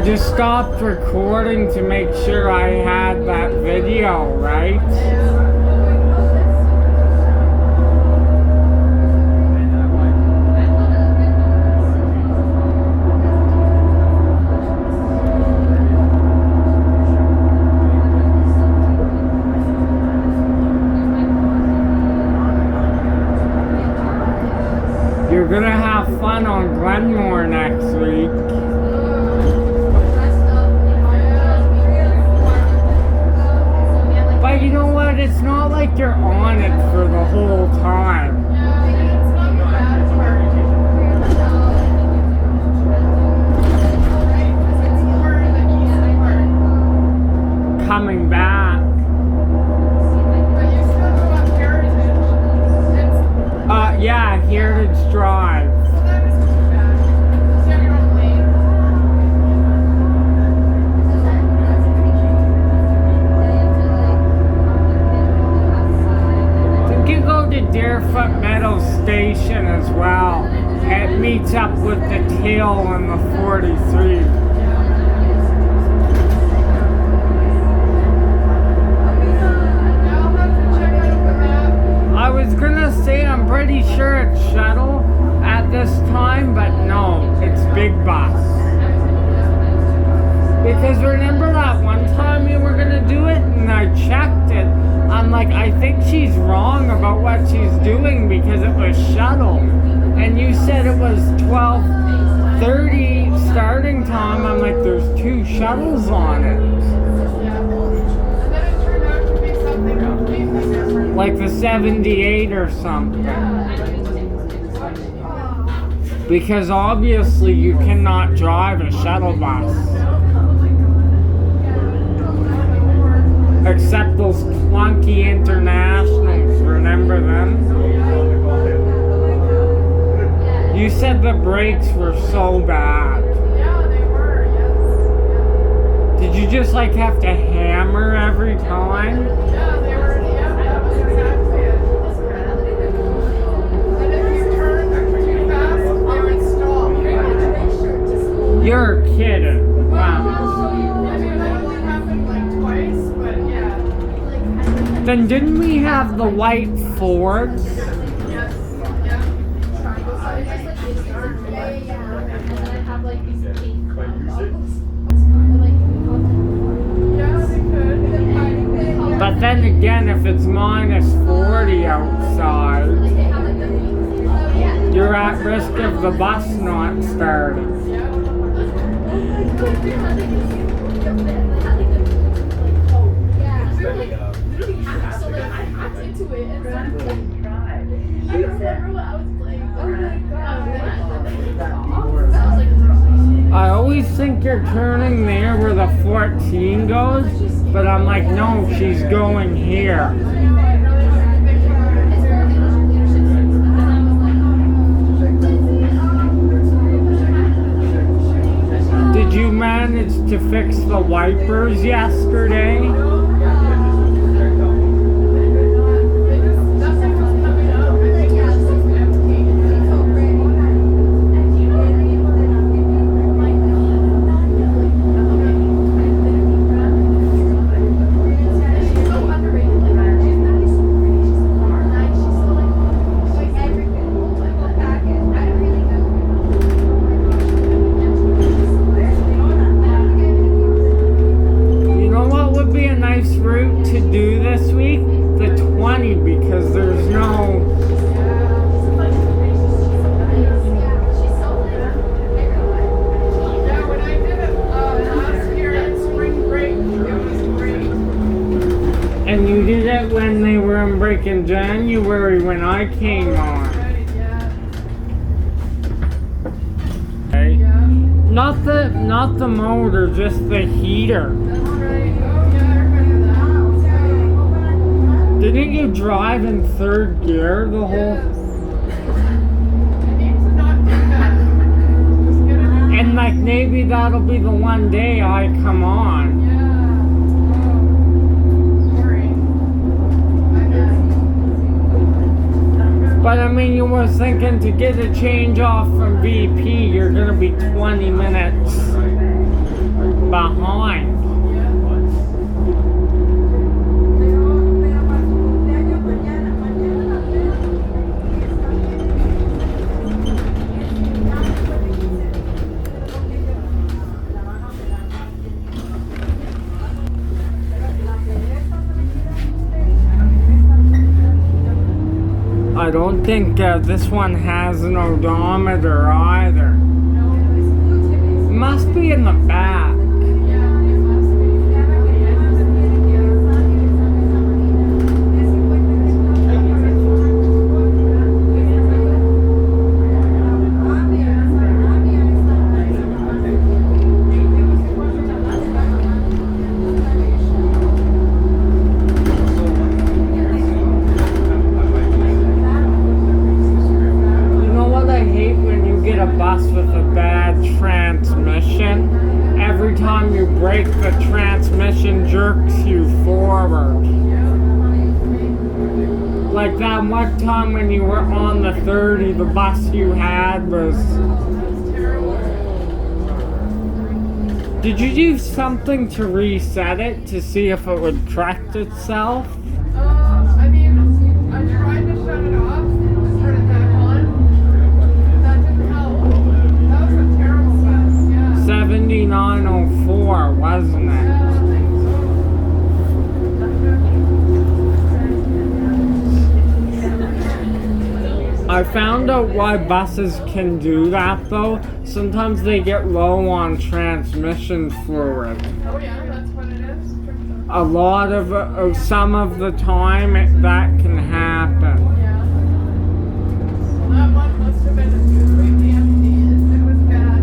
I just stopped recording to make sure I had that video, right? You're gonna have fun on Glenmore next week. But you know what? It's not like you're on it for the whole time. Coming back. Yeah, Heritage Drive. Deerfoot Meadows Station as well. It meets up with the tail on the 43. I was gonna say I'm pretty sure it's shuttle at this time, but no, it's big bus. Because remember that one time we were gonna do it and I checked it. I'm like, I think she's wrong about what she's doing because it was shuttle. And you said it was 12:30 starting time. I'm like, there's 2 shuttles on it. Like the 78 or something. Because obviously you cannot drive a shuttle bus. Except those clunky internationals, remember them? You said the brakes were so bad. Yeah, they were, yes. Did you just like have to hammer every time? Yeah, they were, that was exactly it. And if you turned too fast, they would stop. You're kidding. Wow. Then didn't we have the white Fords? Yes. Yeah. But then again, if it's minus 40 outside, you're at risk of the bus not starting. I always think you're turning there where the 14 goes, but I'm like, no, she's going here. Did you manage to fix the wipers yesterday? Route to do this week, the 20, because there's no When I did it last year at spring break, it was great. and you did it when they were in break in January when I came on. Okay. Yeah. Not the motor, just the heater. That's right. Oh yeah, I remember that. Didn't you drive in 3rd gear the whole? Yes. I need to not do that. Just get it. And like maybe that'll be the one day I come on. Yeah. Oh, sorry. But I mean, you were thinking to get a change off from VP, you're gonna be 20 minutes. behind. I don't think this one has an odometer either. It must be in the back. A bus with a bad transmission. Every time you brake, the transmission jerks you forward. Like that one time when you were on the 30, the bus you had was... Did you do something to reset it to see if it would correct itself? I mean, I tried to shut it off and turn it back on. 7904, wasn't it? I found out why buses can do that though. Sometimes they get low on transmission fluid. Oh yeah, that's what it is? A lot of, some of the time that can happen. Yeah. Well, that one must have been completely empty. It was bad.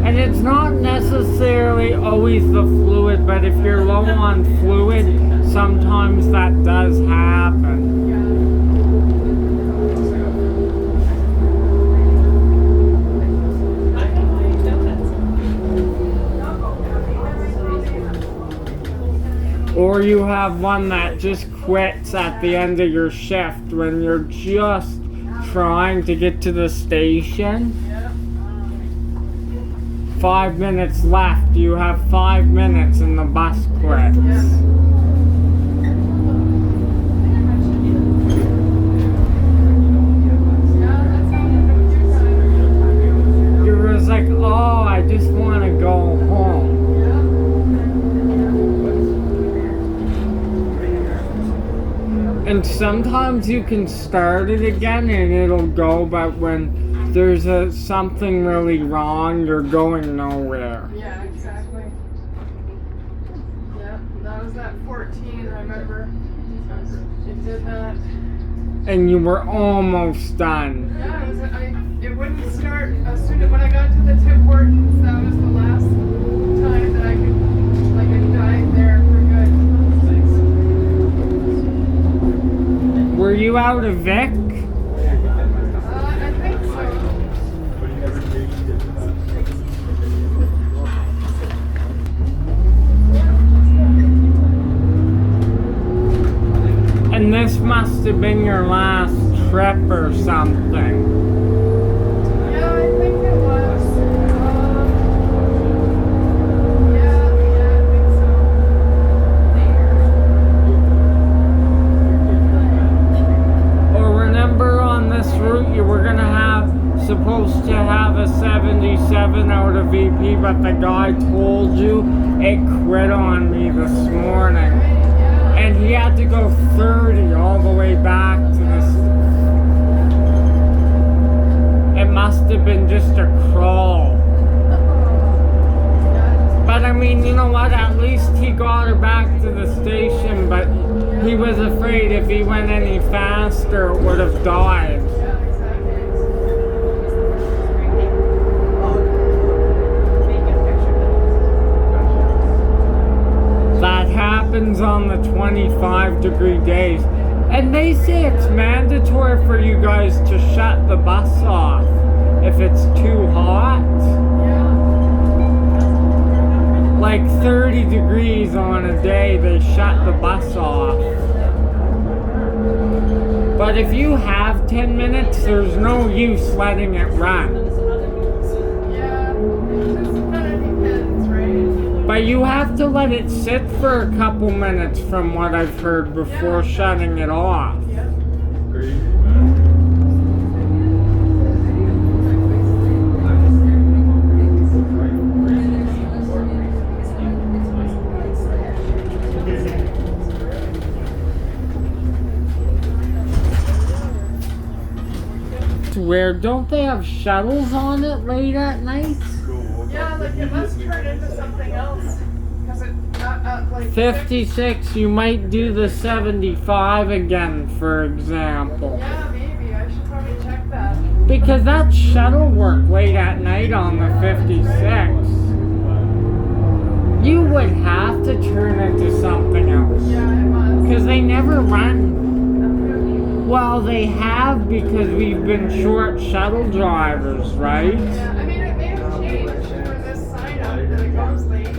And it's not necessarily always the fluid, but if you're low on fluid, sometimes that does happen. Or you have one that just quits at the end of your shift when you're just trying to get to the station. 5 minutes left. You have 5 minutes and the bus quits. You're just like, oh, I just want to go home. And sometimes you can start it again and it'll go, but when there's something really wrong, you're going nowhere. Yeah, exactly. Yeah, that was at 14, I remember. It did that. And you were almost done. Yeah, it wouldn't start as soon as when I got to the Tim Hortons. That was the last time that I could, like, I died there for good. Were you out of Vic? I think so. And this must have been your last trip or something. Yeah, I think it was. Yeah, I think Or remember on this route you were supposed to have a 77 out of VP, but the guy told you it quit on me this morning. And he had to go 30 all the way back to this. It must have been just a crawl. But I mean, you know what? At least he got her back to the station, but he was afraid if he went any faster, it would have died. That happens on the 25-degree days. And they say it's mandatory for you guys to shut the bus off if it's too hot. Like 30 degrees on a day, they shut the bus off. But if you have 10 minutes, there's no use letting it run. Yeah, kind of depends, right? But you have to let it sit for a couple minutes from what I've heard before shutting it off. Yeah. Where don't they have shuttles on it late at night? Yeah, like it must turn into something else. Because it, like 56, you might do the 75 again, for example. Yeah, maybe. I should probably check that. Because that shuttle work late at night on the 56. You would have to turn into something else. Yeah, it must. Because they never run. Well, they have because we've been short shuttle drivers, right? Yeah, I mean, it may have changed for this sign up that it goes late.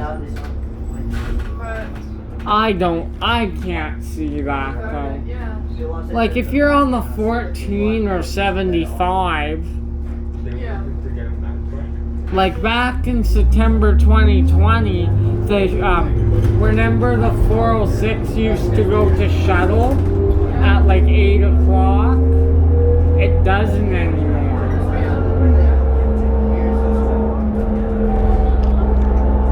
But I can't see that though. yeah. Like if you're on the 14 or 75, Yeah. like back in September 2020, remember the 406 used to go to shuttle at like 8 o'clock? It doesn't anymore.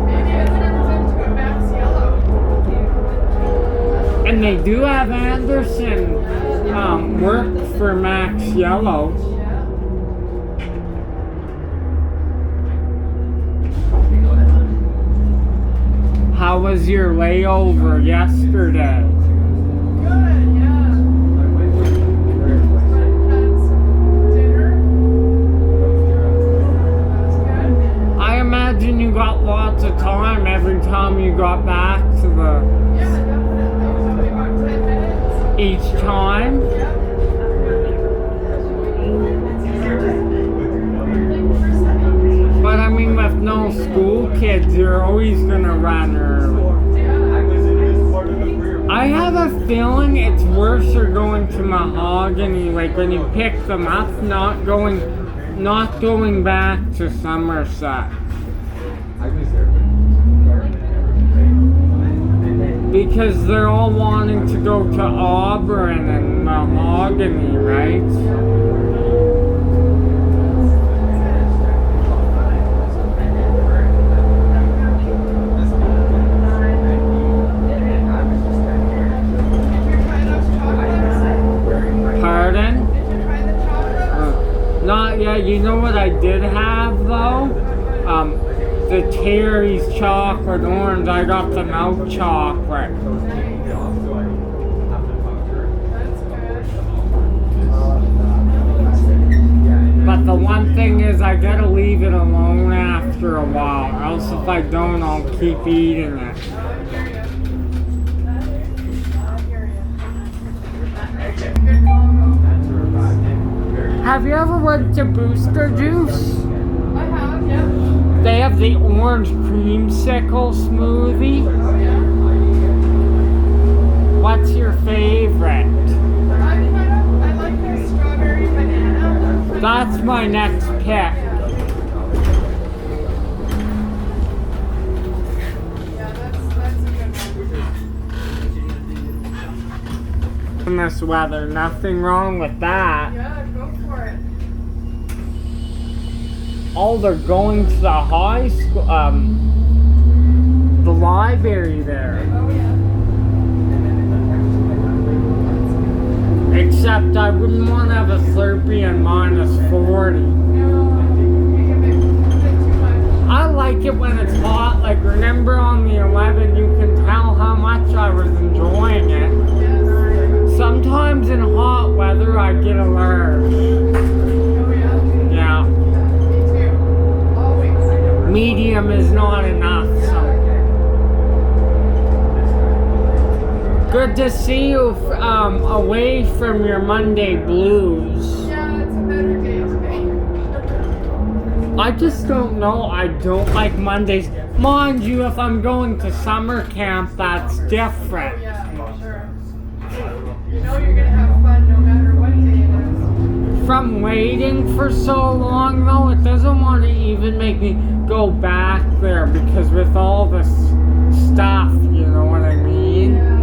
Maybe it turns into a Max Yellow. And they do have Anderson work for Max Yellow. Yeah. How was your layover yesterday? Good, yeah. Had some dinner. That was good. I imagine you got lots of time every time you got back to the Yeah, definitely. Probably about 10 minutes. each time. Yeah. But I mean, with no school kids, you're always gonna run early. I have a feeling it's worse or going to Mahogany, like when you pick them up, not going back to Somerset. Because they're all wanting to go to Auburn and Mahogany, right? Pardon? Did you try the chocolate? Not yet. You know what I did have though? The Terry's chocolate orange. I got the milk chocolate. That's good. But the one thing is I gotta leave it alone after a while. Or else if I don't, I'll keep eating it. I hear you. Good combo. Have you ever went to Booster Juice? I have, yeah. They have the orange creamsicle smoothie. Oh, yeah. What's your favorite? I like their strawberry banana. That's my next pick. Yeah, that's a good one. In this weather, nothing wrong with that. Yeah, go for it. Oh, they're going to the high school, the library there. Oh, yeah. Except I wouldn't want to have a Slurpee and -40. No, you can make a bit too much. I like it when it's hot. Like, remember on the 11, you can tell how much I was enjoying it. Yes. Sometimes in hot weather, I get allergic. Oh, yeah. Yeah, Me too. Always. medium is not enough. So. Good to see you away from your Monday blues. Yeah, it's a better day today. I just don't know. I don't like Mondays. Mind you, if I'm going to summer camp, that's Oh, different. yeah, for sure. You know you're gonna have fun no matter what day it is. from waiting for so long though, it doesn't want to even make me go back there because with all this stuff, you know what I mean? Yeah.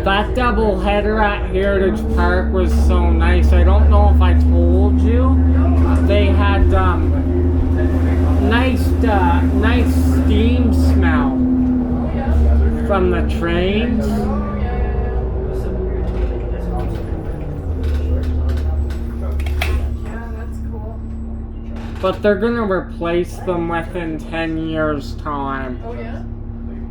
That double header at Heritage Park was so nice. I don't know if I told you. They had nice steam smell from the trains. Yeah, that's cool. But they're gonna replace them within 10 years' time. Oh yeah?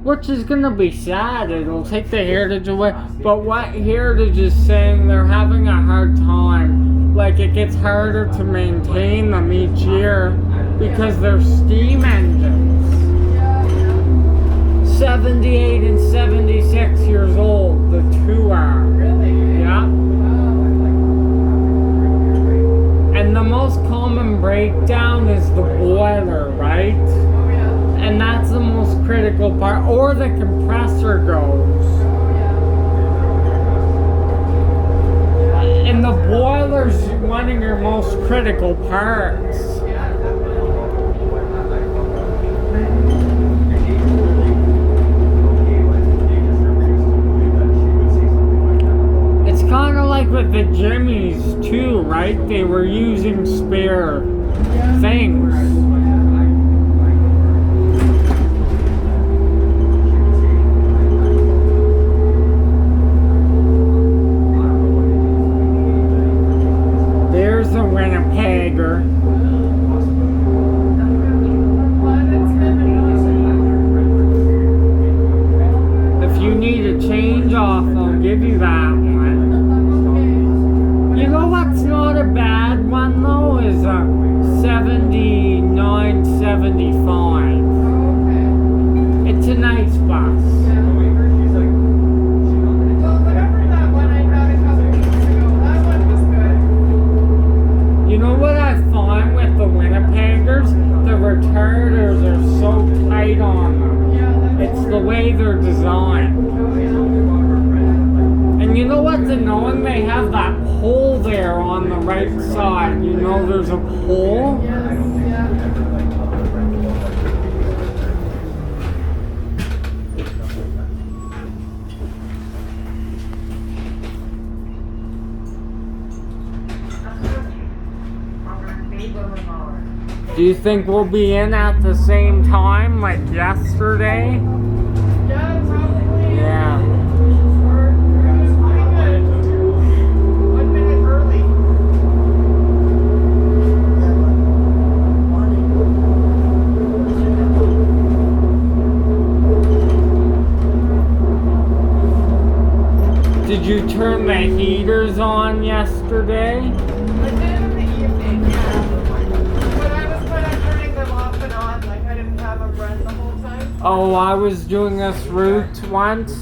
Which is gonna be sad. It'll take the Heritage away. But what Heritage is saying, they're having a hard time. Like, it gets harder to maintain them each year because they're steam engines. Yeah. 78 and 76 years old, the two are. Really? Yeah. Wow. And the most common breakdown is the boiler, right? Oh yeah. And that's the most critical part. Or the compressor goes. And the boiler's one of your most critical parts. It's kind of like with the Jimmys too, right? They were using spare things. There's a Winnipegger. If you need a change off, I'll give you that one. You know what's not a bad one though is a 7975. It's a nice bus. You know what I find with the Winnipeggers? The retarders are so tight on them. It's the way they're designed. And you know what's annoying? They have that pole there on the right side. You know there's a pole? Do you think we'll be in at the same time like yesterday? Yeah, probably. Yeah. We're pretty good. 1 minute early. Did you turn the heaters on yesterday? I did in the evening, yeah. But I was kind of turning them off and on, like I didn't have them run the whole time. Oh, I was doing this route once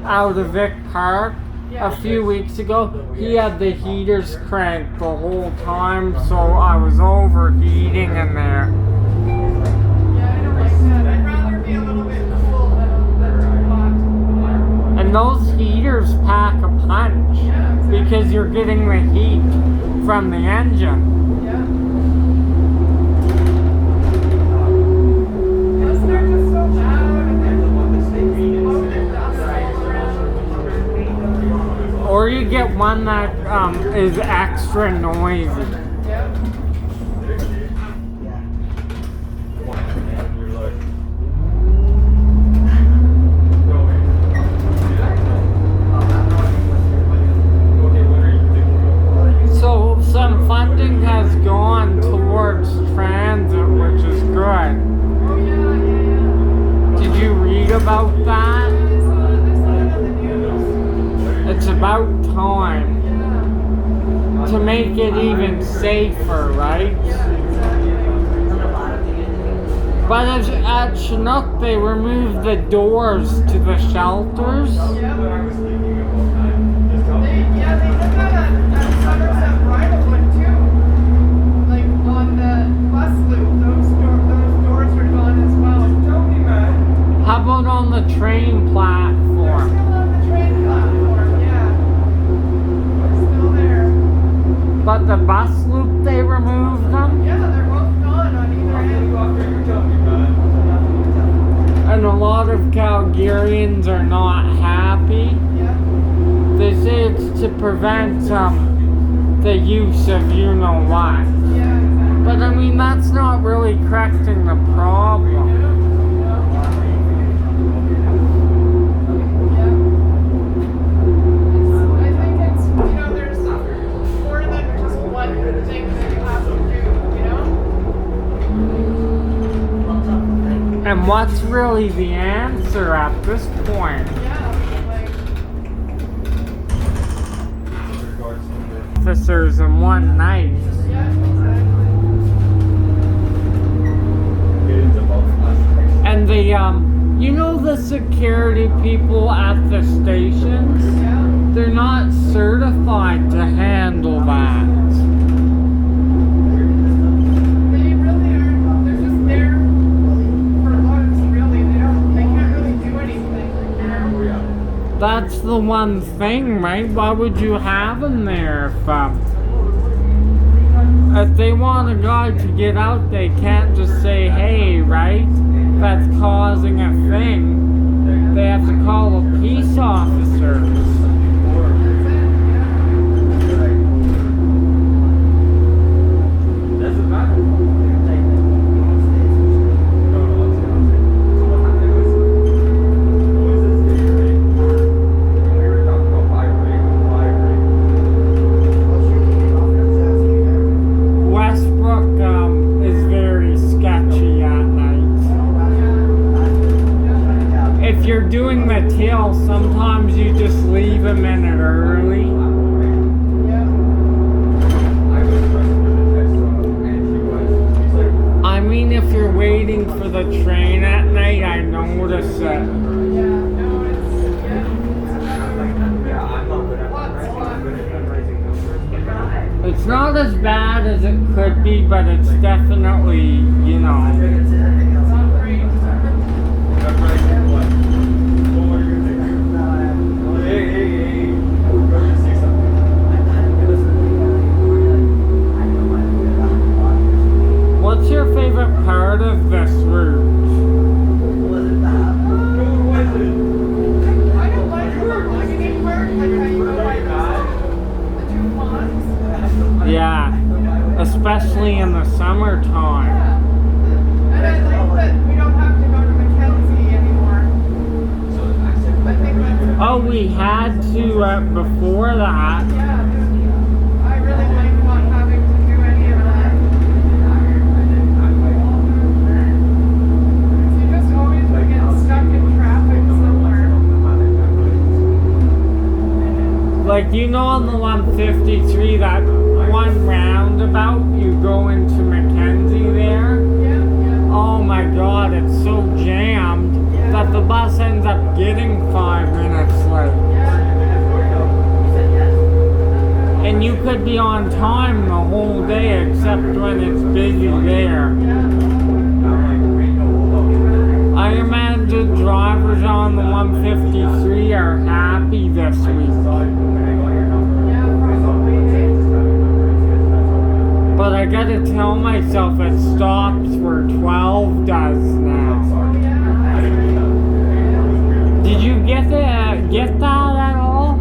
out of Vic Park a few weeks ago. He had the heaters cranked the whole time, so I was overheating in there. Yeah, I don't like that. I'd rather be a little bit cool than hot. And those heaters pack a punch Yeah, exactly. because you're getting the heat from the engine. Yeah. Plus they're just so loud and they're smoke and dust all around. Or you get one that is extra noisy. Yep. So some funding has gone towards transit, which is good. Oh yeah. Did you read about that? I saw it on the news. It's about time Yeah. to make it even safer, right? Yeah, exactly. But at Chinook, they removed the doors to the shelters. Yep. They did that at Somerset Bridlewood too. Like on the bus loop, those doors were gone as well. about on the train They're platform? still on the train platform, yeah. They're still there. But the bus loop, they removed them? Yeah, they're both gone on either end. And a lot of Calgarians are not happy. Yeah. They say it's to prevent the use of you know what. Yeah, exactly. But I mean, that's not really correcting the problem. I think it's, there's more than just one thing that you have to do, And what's really the answer at this point? Officers in one night. And the the security people at the stations, they're not certified to handle that. They really aren't. They're just there for looks, really. They can't really do anything. That's the one thing, right? Why would you have them there if they want a guy to get out, they can't just say, hey, right? That's causing a thing. They have to call a peace officer. If you're doing the till, sometimes you just leave a minute early. I mean, if you're waiting for the train at night, I notice it. It's not as bad as it could be, but it's definitely, What's your favorite part of this route? I don't like the marketing part, like how you go by the 2 ponds. Yeah, especially in the summertime. Yeah. And I like that we don't have to go to Mackenzie anymore. I think that's Oh, we had to before that. yeah. I really like not having to do any of that. You just always get stuck in traffic somewhere. Like, on the 153, that one roundabout, you go into Mackenzie there. Yeah. Oh my god, it's so jammed that the bus ends up getting 5 minutes late. And you could be on time the whole day except when it's busy there. I imagine drivers on the 153 are happy this week. But I gotta tell myself it stops where 12 does now. Did you get that at all?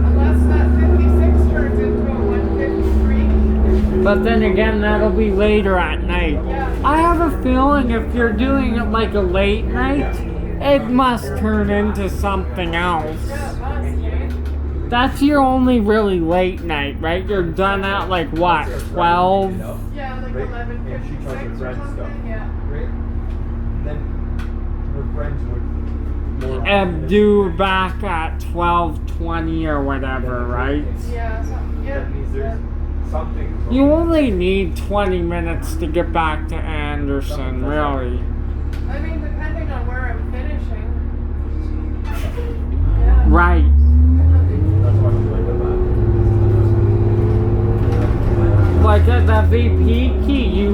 Unless that 56 turns into a 153. But then again, that'll be later at night. Yeah. I have a feeling if you're doing it like a late night, it must turn into something else. That's your only really late night, right? You're done at like what, 12? Yeah, like 11:56 or something. Yeah. And due back at 12:20 or whatever, right? Yeah. You only need 20 minutes to get back to Anderson, really. I mean, depending on where I'm finishing. Yeah. Right. Like at the VP key,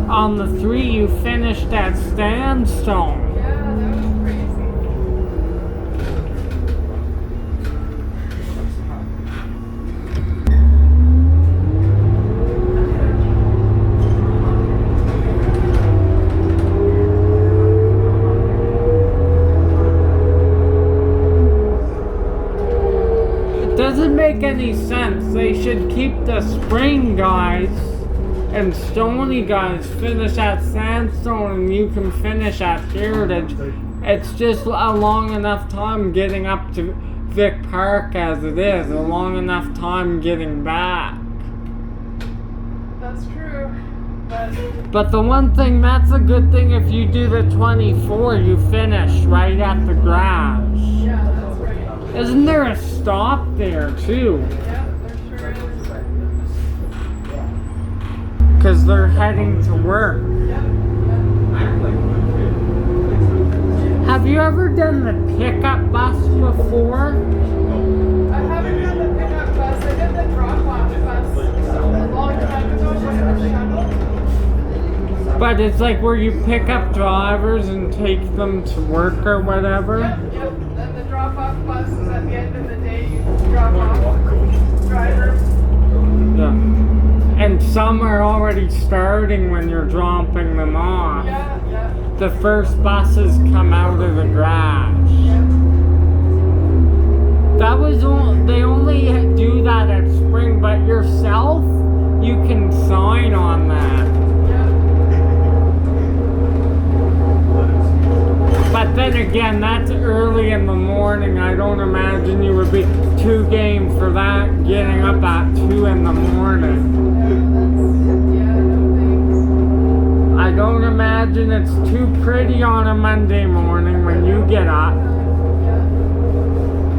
on the 3 you finished at Sandstone. Yeah, that was crazy. It doesn't make any sense. They should keep the spring guys and Stony guys finish at Sandstone and you can finish at Heritage. It's just a long enough time getting up to Vic Park as it is, a long enough time getting back. That's true. But the one thing, that's a good thing, if you do the 24, you finish right at the garage. Yeah, that's right. Isn't there a stop there too? Yeah, there sure is. Because they're heading to work. Yeah, Have you ever done the pickup bus before? I haven't done the pickup bus. I did the drop-off bus a long time ago. Was it a shuttle? But it's like where you pick up drivers and take them to work or whatever. Yep. And the drop-off bus is at the end of the day. You drop off drivers. Yeah. And some are already starting when you're dropping them off. Yeah. The first buses come out of the garage. That was they only do that at spring, but yourself, you can sign on that. But then again, that's early in the morning. I don't imagine you would be too game for that, getting up at 2 in the morning. I don't imagine it's too pretty on a Monday morning when you get up.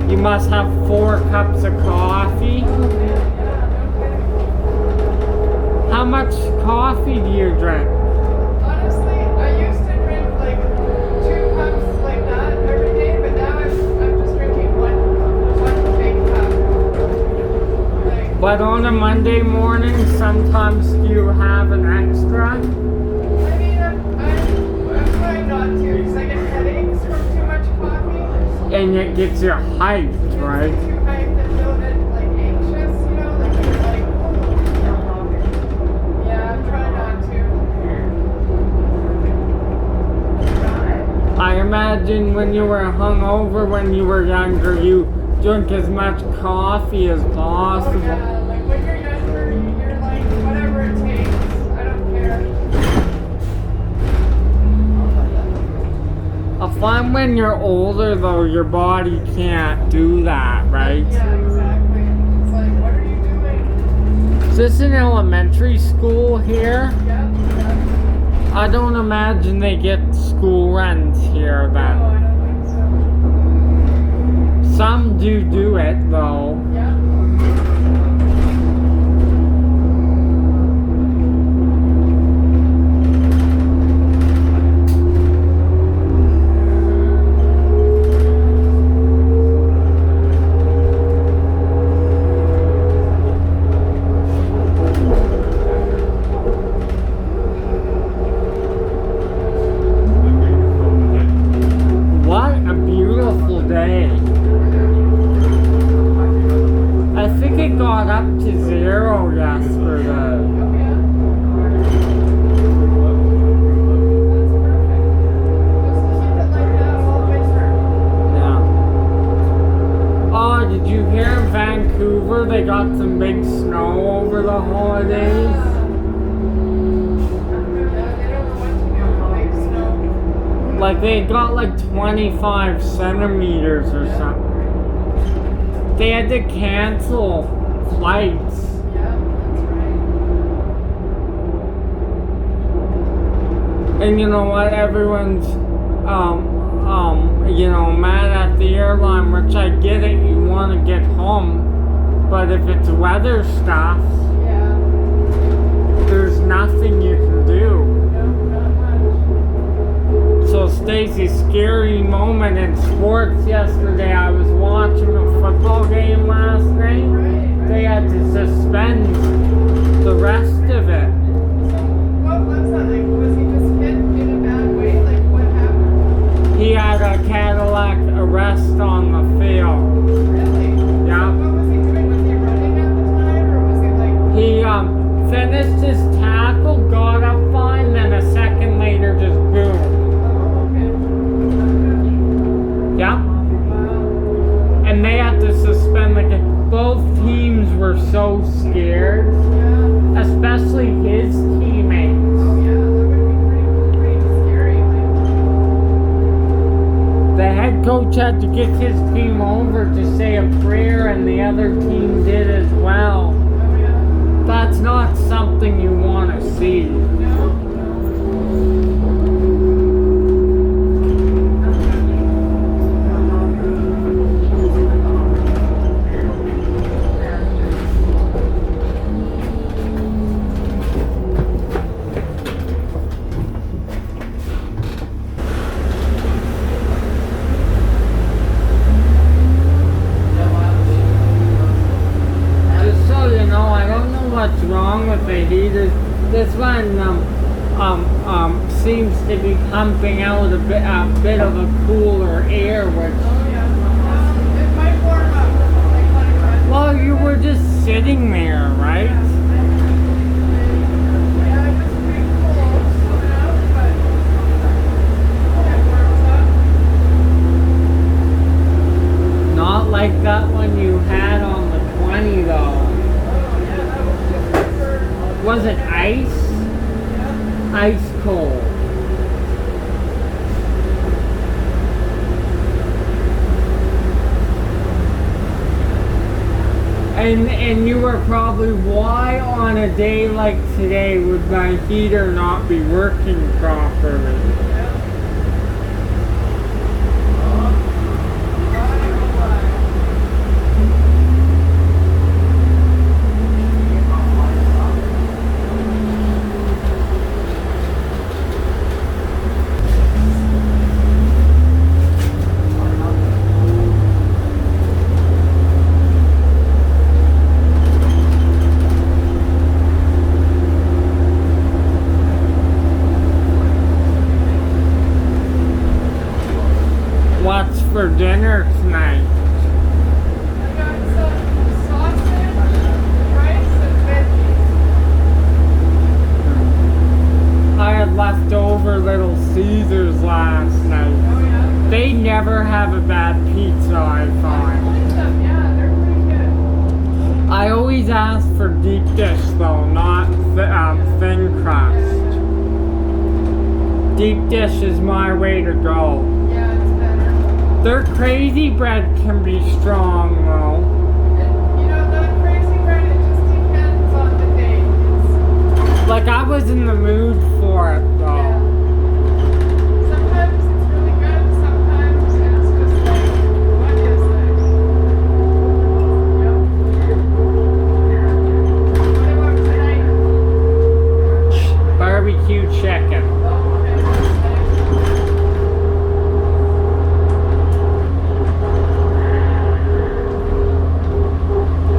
You must have 4 cups of coffee. How much coffee do you drink? Honestly, I used to drink like 2 cups like that every day, but now I'm just drinking one big cup. Like, But on a Monday morning, sometimes do you have an extra? I mean, I'm trying not to because I get headaches from too much coffee. And it gets you hyped, right? Too hyped and feel a bit like anxious, you know, like you're like, yeah, I'm trying not to. I imagine when you were hungover when you were younger, you drink as much coffee as possible. Oh yeah, like when you're younger, you're like, whatever it takes, I don't care. I find when you're older though, your body can't do that, right? Yeah, exactly. It's like, what are you doing? Is this an elementary school here? Yeah. I don't imagine they get school runs here No, then. I don't think so. Some do it though. Yeah. What a beautiful day. I think it got up to 0 yesterday. Oh, yeah. That's perfect. Just keep it like that all winter. Yeah. Oh, did you hear in Vancouver they got some big snow over the holidays? Yeah, they don't know what to do with big snow. Like they got like 25 centimeters or something. They had to cancel flights. Yeah, that's right. And you know what? Everyone's mad at the airline, which I get it, you want to get home. But if it's weather stuff, Yeah. there's nothing you can do. No, not much. So Stacey, scary moment in sports yesterday. I was watching a football game last night. They had to suspend the rest of it. So, what was that? like, was he just hit in a bad way? Like, what happened? He had a Cadillac arrest on the field. Really? Yeah. So what was he doing? Was he running at the time, or was he like? He finished his tackle, got up fine, then a second later just boom. Oh, okay. Yeah. Wow. And they had to suspend the game. Both teams were so scared, Yeah. especially his teammates. Oh yeah, that would be pretty scary. Like, The head coach had to get his team over to say a prayer, and the other team did as well. oh yeah. That's not something you want to see. No. Just so you know, I don't know what's wrong with the heater. This one seems to be pumping out a bit of a cooler air, which, Oh yeah. It might warm up. Like let it run. well, you were just sitting there, right? Yeah, it was pretty cold, but it warms up. Not like that one you had on the 20 though. Oh yeah, that was just super. Was it ice? Yeah. Ice cold. And you were probably, why on a day like today would my heater not be working properly? What's for dinner tonight? I got some sausage, rice, and veggies. I had leftover Little Caesars last night. Oh yeah. They never have a bad pizza, I I find. like them. Yeah, they're pretty good. I always ask for deep dish though, not thin crust. Deep dish is my way to go. Yeah, it's better. Their crazy bread can be strong though. And you know that crazy bread, it just depends on the day. Like I was in the mood for it Yeah. though. Sometimes it's really good. Sometimes it's just like, what is this? Yep. What about tonight? Barbecue chicken. Oh, okay.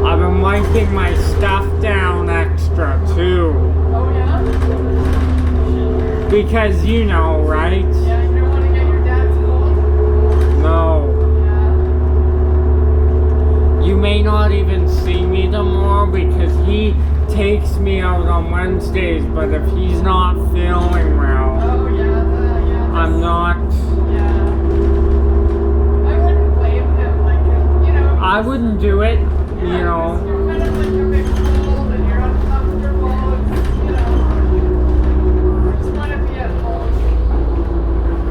I've been wiping my stuff down extra too. Oh yeah? Because you know, right? Yeah, you don't want to get your dad's cold? No. Yeah. You may not even see me tomorrow because he takes me out on Wednesdays, but if he's not feeling well, Oh yeah, I'm not. Yeah. I wouldn't blame him, like, you know. I wouldn't do it, you Yeah, know. you're kind of like a bit cold and you're uncomfortable, you know. You just want to be at home.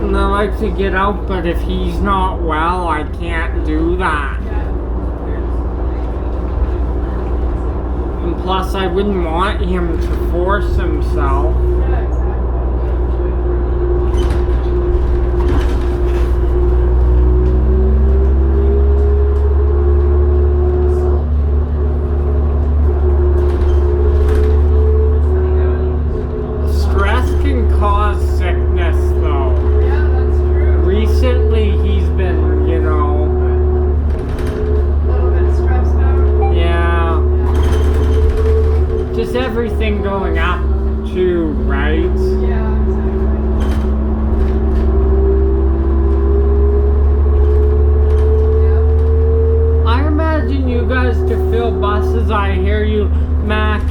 And I like to get out, but if he's not well, I can't do that. Yeah. And plus, I wouldn't want him to force himself. Yeah, exactly. Stress can cause sickness, though. Yeah, that's true. Recently, he's been, you know, A little bit stressed out. yeah, just everything going up, too, right?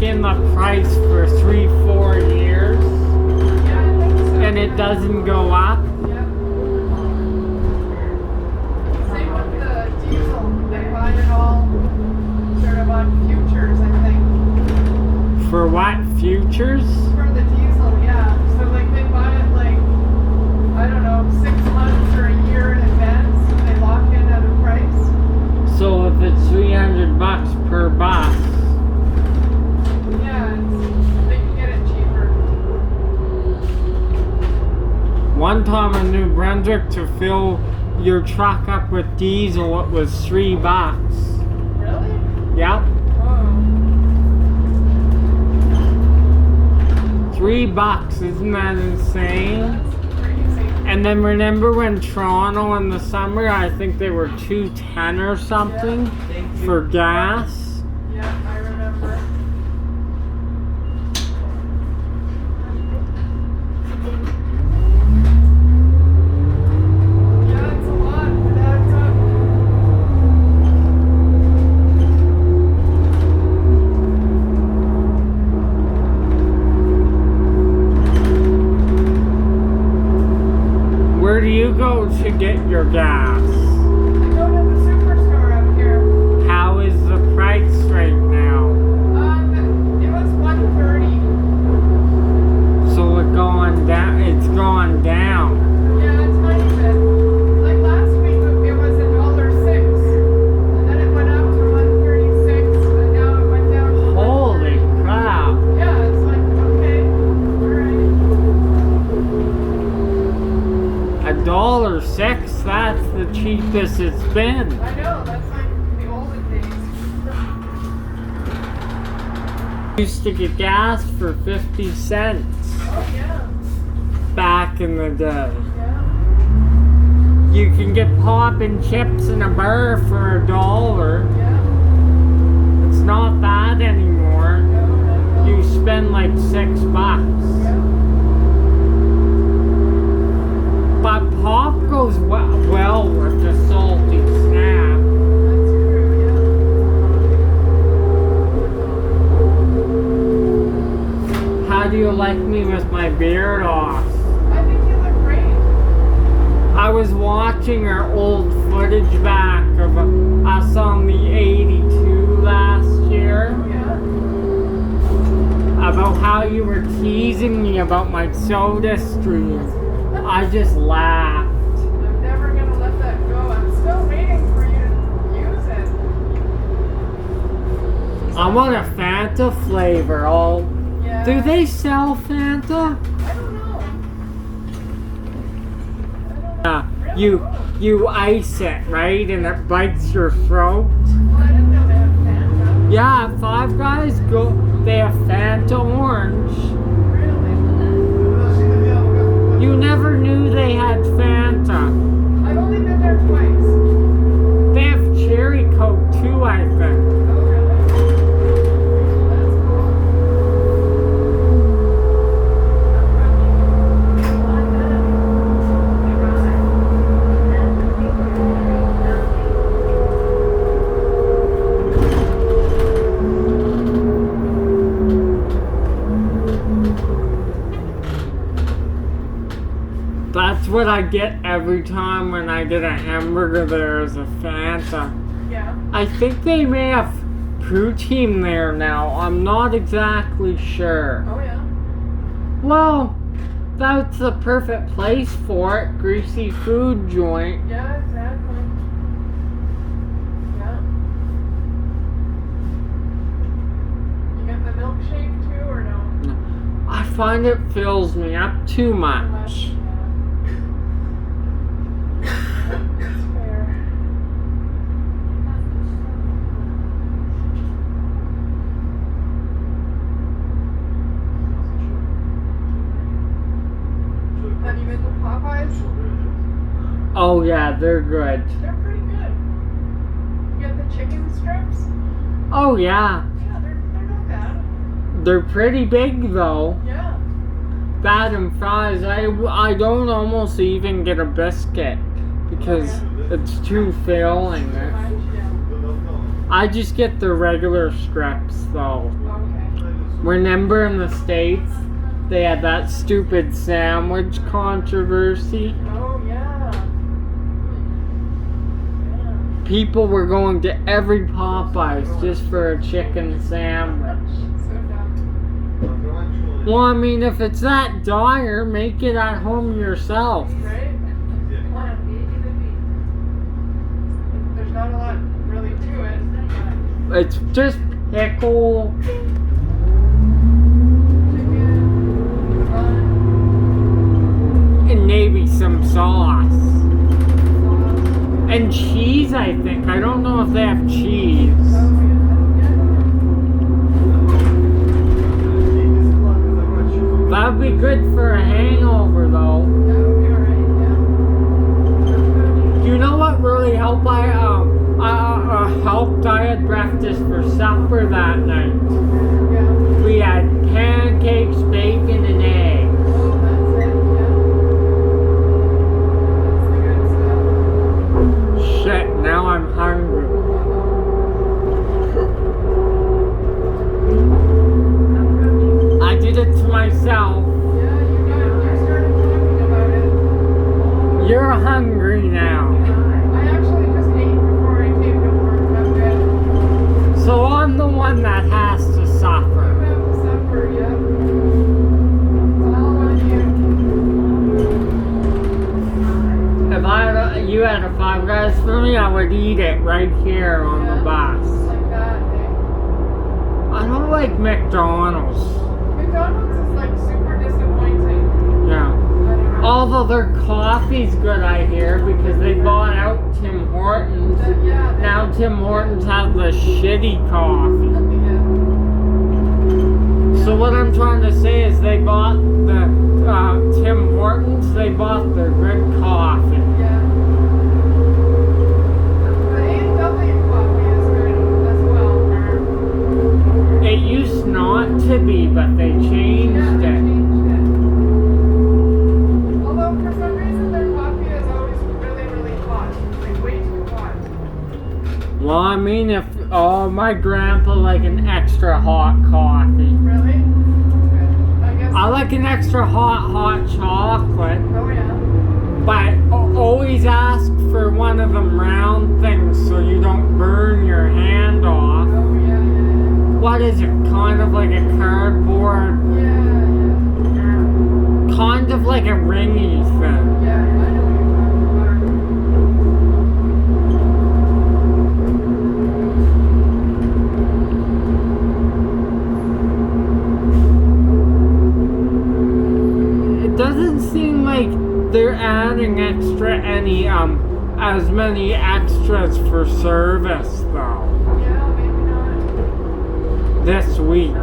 in the price for 3-4 years Yeah, I think so. and it doesn't go up? Yep. Same with the diesel. They buy it all sort of on futures, I think. For what? Futures? For the diesel, yeah. So like they buy it like, I don't know, 6 months or a year in advance and they lock in at a price. So if it's $300 per bus, Yeah, they can get it cheaper. one time in New Brunswick to fill your truck up with diesel, it was $3. Really? Yep, Oh. $3. Isn't that insane? That's crazy. And then remember when Toronto in the summer, I think they were $2.10 or something for gas. Yeah, I remember. Yeah, it's a lot. It adds up. Where do you go to get your gas? I go to the superstore up here. How is the price right now? It was $1.30. So it's going down. It's gone down. Yeah, a tiny bit. Like last week, it was $1.06, and then it went up to $1.36, and now it went down to Holy crap! $1.30. Yeah, it's like okay, all right. $1.06. That's the cheapest it's been. I know that's like the olden days. Used to get gas for 50 cents Oh yeah, back in the day. yeah. You can get pop and chips in a bar for $1. Yeah. It's not that anymore. No. You spend like $6. Yeah. But pop goes well with the salty snap. That's true. How do you like me with my beard off? Yeah. I think you look great. I was watching our old footage back of us on the 82 last year Yeah. about how you were teasing me about my soda stream. I just laughed. I'm never gonna let that go. I'm still waiting for you to use it. I want a Fanta flavor. Yeah. Do they sell Fanta? I don't know. You ice it, right? And it bites your throat. Well, I didn't know they had Fanta. Yeah, Five Guys they have Fanta orange. Really? You never knew they had Fanta. I've only been there twice. They have cherry Coke too, I think. Oh, really? That's cool. That's what I get every time when I get a hamburger there is a Fanta. Yeah. I think they may have poutine there now. I'm not exactly sure. Oh, yeah. Well, that's the perfect place for it. Greasy food joint. Yeah, exactly. Yeah. You got the milkshake too, or no? I find it fills me up too Too much. much. That's fair. Have you been to Popeyes? Oh yeah, they're good. They're pretty good. You get the chicken strips? Oh yeah, Yeah, they're not bad. they're pretty big though. Yeah. That and fries. I don't almost even get a biscuit because it's too filling. Too much, yeah. I just get the regular strips though. Okay. Remember in the States, they had that stupid sandwich controversy? Oh, yeah. People were going to every Popeyes just for a chicken sandwich. So dumb. Well, I mean, if it's that dire, make it at home yourself. Right? There's not a lot really to it. But It's just pickle, chicken, bun, and maybe some sauce. sauce. And cheese, I think. I don't know if they have cheese. Oh, yeah. That would be good for a hangover, though. That would be alright, yeah. Do you know what really helped? I had breakfast for supper that night. Yeah. We had pancakes, bacon, and eggs. Oh, that's it, yeah. That's the good stuff. Shit, now I'm hungry. I did it to myself. Yeah, you started talking about it. You're hungry now. I actually just ate before I came to work. I'm good. So I'm the one that has to You suffer. have the supper, yeah. It's all on you. If you had a Five Guys for me, I would eat it right here on the bus. Like that, eh? I don't like McDonald's. McDonald's is like super disappointing. Yeah. I don't know. Although their coffee's good, I hear, because they bought out Tim Hortons. Yeah, Now Tim Hortons has the shitty coffee. yeah. So what I'm trying to say is they bought the Tim Hortons, they bought their good coffee. Yeah. The A&W coffee is good as well. It used not to be, but they Yeah, changed they it. changed it. Although for some reason their coffee is always really, really hot. Like way too hot. Well, I mean, my grandpa like an extra hot coffee. Really? Good. I guess. I like an extra hot chocolate, Oh yeah. but always ask for one of them round things so you don't burn your hand off. Oh yeah, yeah, What is it? Kind of like a cardboard, yeah. Yeah, kind of like a ringy thing. yeah. I know what you're It doesn't seem like they're adding as many extras for service though Yeah, maybe not. this week.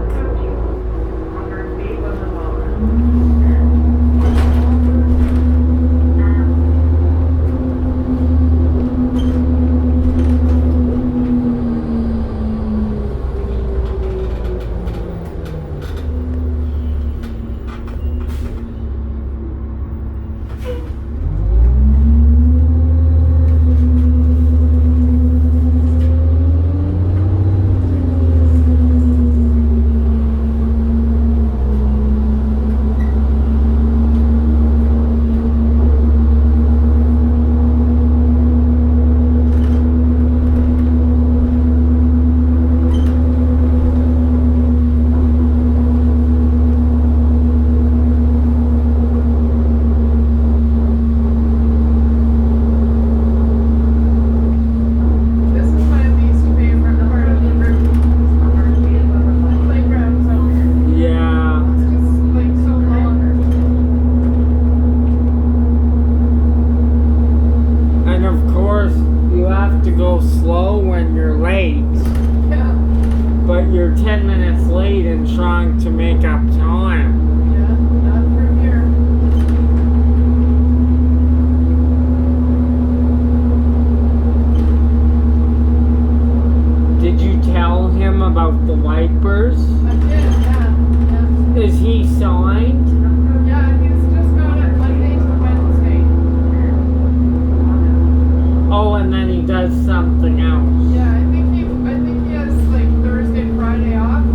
This is my least favorite part of the playground zone. Yeah. It's just like so long. And of course, you have to go slow when you're late, Yeah. but you're 10 minutes late and trying to make up time. Yeah, not through here. Did you tell him about the wipers? I did, yeah. Is he signed? Yeah, he's just got it Monday to Wednesday. Oh, and then he does something else. Yeah, I think he has like Thursday, Friday off.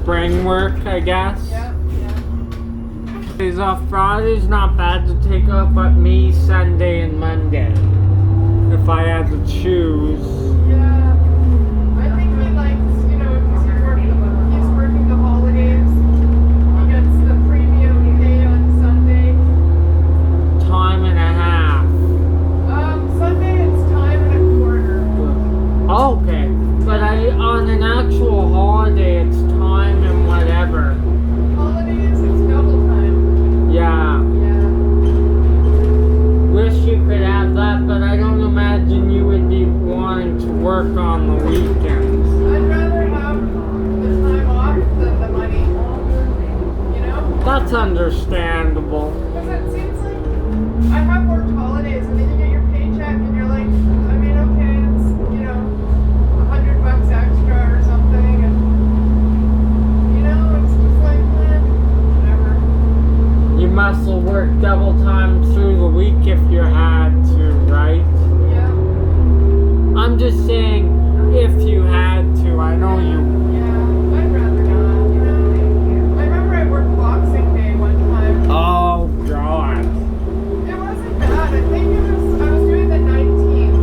spring work, I guess. Yeah, yeah. Days off. Friday's not bad to take off, but me Sunday and Monday. If I had to choose. Yeah. I think he likes, you know, because he's working the holidays. He gets the premium pay on Sunday. Time and a half. Sunday it's time and a quarter. Okay. But on an actual holiday, it's time and whatever. Holidays it's double time. Yeah. Yeah. Wish you could have that, but I don't imagine you would be wanting to work on the weekends. I'd rather have the time off than the money. You know? That's understandable. Because it seems like I have worked holidays and then you get your paycheck and you're like, I mean, okay, it's, you know, $100 extra or something, and you know, it's just like, whatever. You must have worked double time through the week if you had to, right? Yeah. I'm just saying, if you had to. I know you. Yeah, I'd rather not, you know. I remember I worked Boxing Day one time. Oh, God. It wasn't bad. I think I was doing the 19th.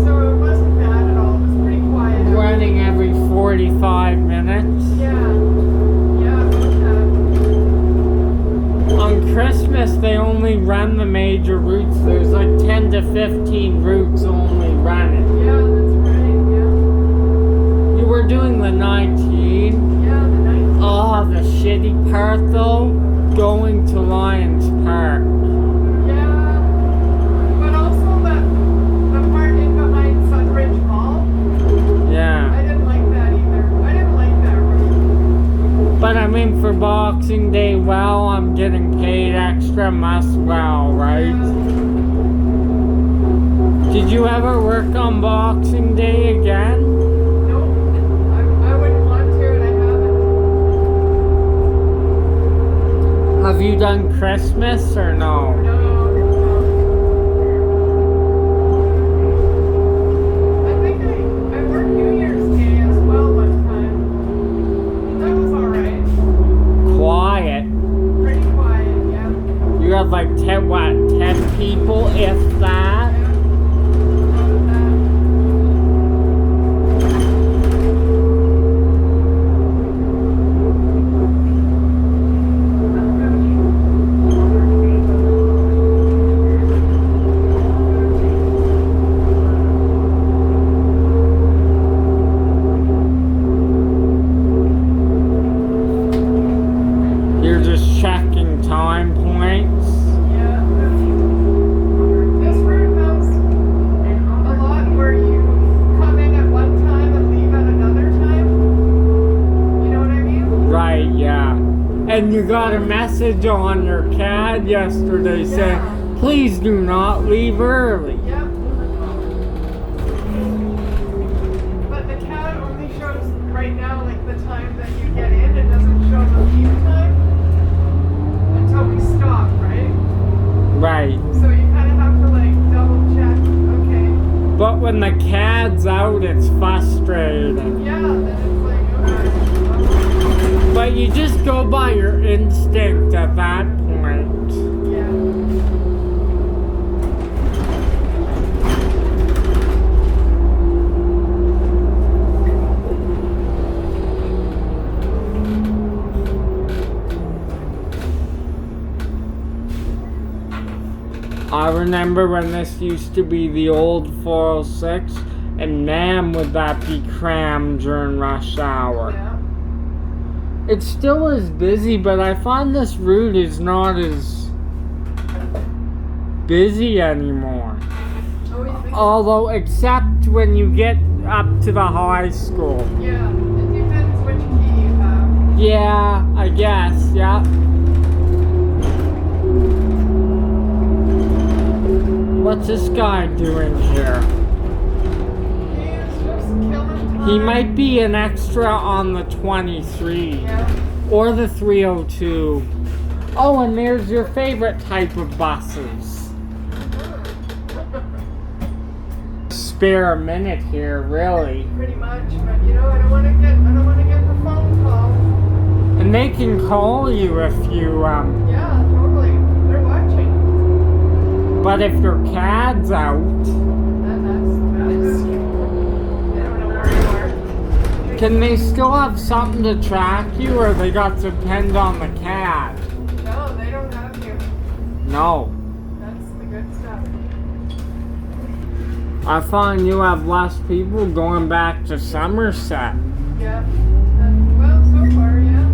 So it wasn't bad at all. It was pretty quiet. Running every 45 minutes. Yeah. Yeah, it was bad. On Christmas, they only run the major routes. There's like 10 to 15 routes only running. Yeah, that's right. Yeah. You were doing the 19. Yeah, the 19th. Oh, the shitty part though, going to Lions Park. Yeah. But also the part in behind Sunridge Mall, Yeah. I didn't like that either. I didn't like that route. But I mean, for Boxing Day, well, I'm getting paid extra, must well, right? Did you ever work on Boxing Day again? Nope. I wouldn't want to, and I haven't. Have you done Christmas or no? No. I think I worked New Year's Day as well one time. That was alright. Quiet. Pretty quiet, yeah. You have like 10 people, if that? Yeah. You're just checking time points. Yeah. This route has a lot where you come in at one time and leave at another time. You know what I mean? Right, yeah. And you got a message on your CAD yesterday saying, please do not leave early. Yep. But the CAD only shows right now like the time that you get in. It doesn't show the leave time until we stop, right? Right. So you kind of have to like double check. Okay. But when the CAD's out, it's frustrating. Yeah. Then it's like okay. But you just go by your instinct at that point. Yeah. I remember when this used to be the old 406, and man, would that be crammed during rush hour. Yeah. It still is busy, but I find this route is not as busy anymore. Oh, you think? Although, except when you get up to the high school. Yeah. It depends which key you have. Yeah, I guess, yeah. What's this guy doing here? He is just killing time. He might be an extra on the 23. Yeah. Or the 302. Oh, and there's your favorite type of buses. Spare a minute here, really. Pretty much, but you know, I don't want to get the phone And they can call you if you, Yeah, totally. They're watching. but if your CAD's out, Then that's they don't know where you are. can they still have something to track you, or they got to depend on the CAD? No, they don't have you. No. That's the good stuff. I find you have less people going back to Somerset. Yeah. Well, so far, yeah.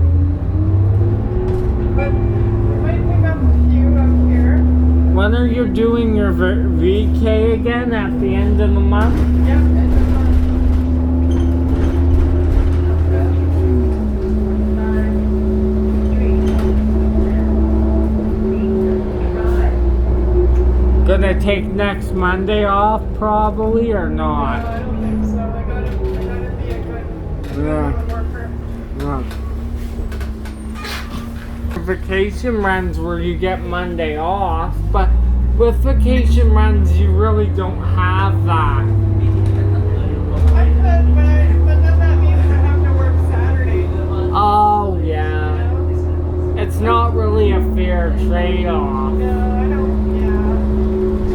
But we might pick up a few up here. When are you doing your VK again? At the end of the month? Yeah, end of month. Gonna take next Monday off probably, or No, not? I don't think so. I gotta be a good worker. No. Vacation runs where you get Monday off, but with vacation runs you really don't have that. I could, but then that means I have to work Saturday. Oh yeah. It's not really a fair trade-off. No, I don't, yeah.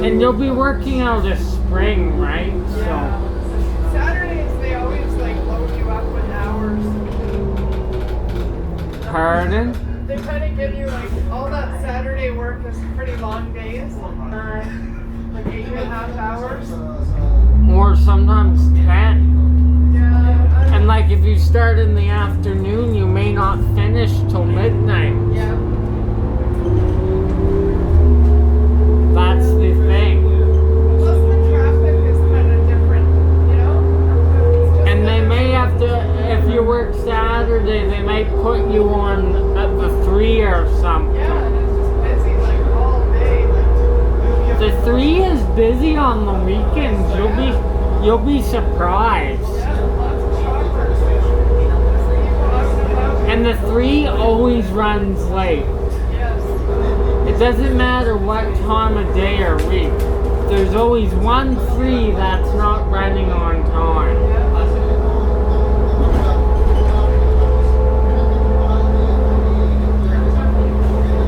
And you'll be working out of spring, right? Yeah. Saturdays, they always like load you up with hours. So, pardon? They kind of give you like, all that Saturday work is pretty long days. Like 8.5 hours. Or sometimes 10. Yeah. And like if you start in the afternoon, you may not finish till midnight. Yeah. That's the thing. Plus the traffic is kind of different, you know? It's just And they that- may have to, if you work Saturday, they might put you on at the 3 or something. Yeah, and it's just busy like all day. Like, The 3 is busy on the weekends. You'll be surprised. yeah, lots of shoppers. People out and about. And the 3 always runs late. Yes. It doesn't matter what time of day or week. There's always one 3 that's not running on time.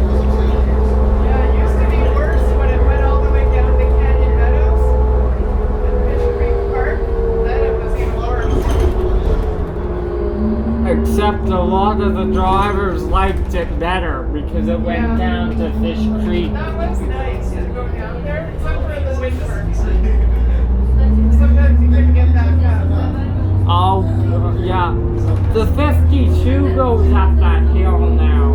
Yeah, it used to be worse when it went all the way down to Canyon Meadows and Fish Creek Park. Then it was even worse. Except a lot of the drivers liked it better because it went Yeah. down to Fish Creek. That was nice to go down there, except for the winter. Sometimes you couldn't get back up. Oh, yeah. The 52 goes up that hill now.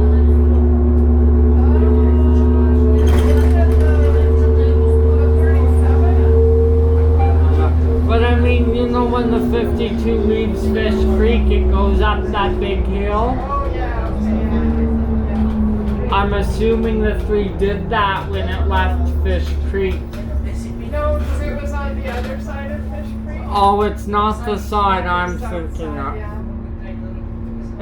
But I mean, you know when the 52 leaves Fish Creek, it goes up that big hill? Oh yeah, okay. I'm assuming the 3 did that when it left Fish Creek. No, because it was on the other side of Fish Creek. Oh, it's not the side I'm South thinking side, of. yeah.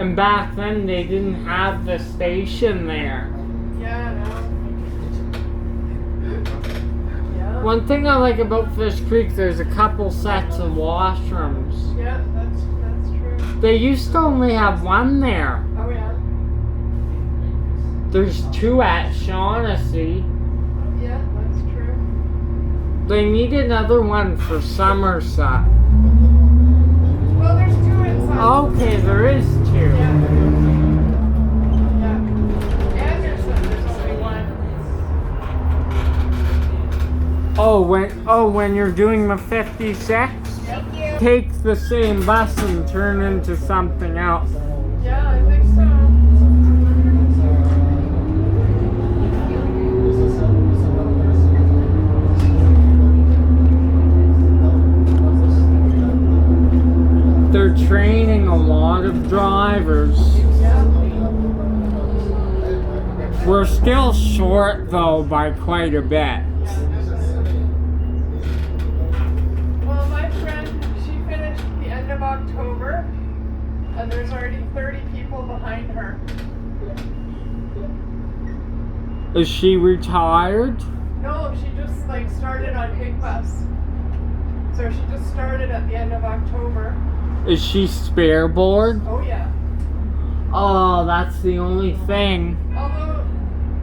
And back then they didn't have the station there. Yeah, no. Yeah. One thing I like about Fish Creek, there's a couple sets of washrooms. Yeah, that's true. They used to only have one there. Oh yeah. There's 2 at Shaughnessy. Yeah, that's true. They need another one for Somerset. Well, there's 2 inside. Okay, there is 2. Yeah. Yeah. Anderson, there's only one. When you're doing the 56, Thank you. take the same bus and turn into something else. Yeah, I think so. They're training a lot of drivers. Yeah. We're still short though by quite a bit. Well, my friend, she finished the end of October, and there's already 30 people behind her. Is she retired? No, she just like started on Big Bus. So she just started at the end of October. Is she spare board? Oh yeah. Oh, that's the only thing. Although